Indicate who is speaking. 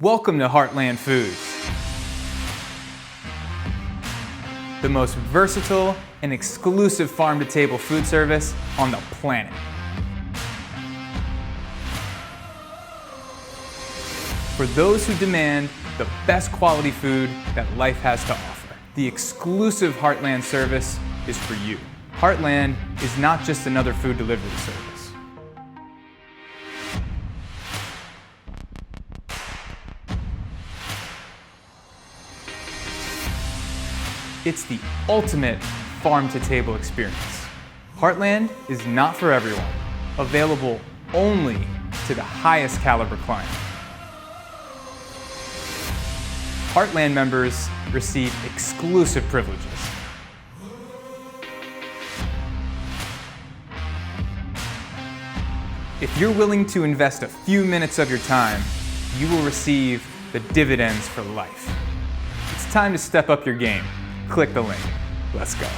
Speaker 1: Welcome to Heartland Foods, the most versatile and exclusive farm-to-table food service on the planet. For those who demand the best quality food that life has to offer, the exclusive Heartland service is for you. Heartland is not just another food delivery service. It's the ultimate farm-to-table experience. Heartland is not for everyone, available only to the highest caliber client. Heartland members receive exclusive privileges. If you're willing to invest a few minutes of your time, you will receive the dividends for life. It's time to step up your game. Click the link. Let's go.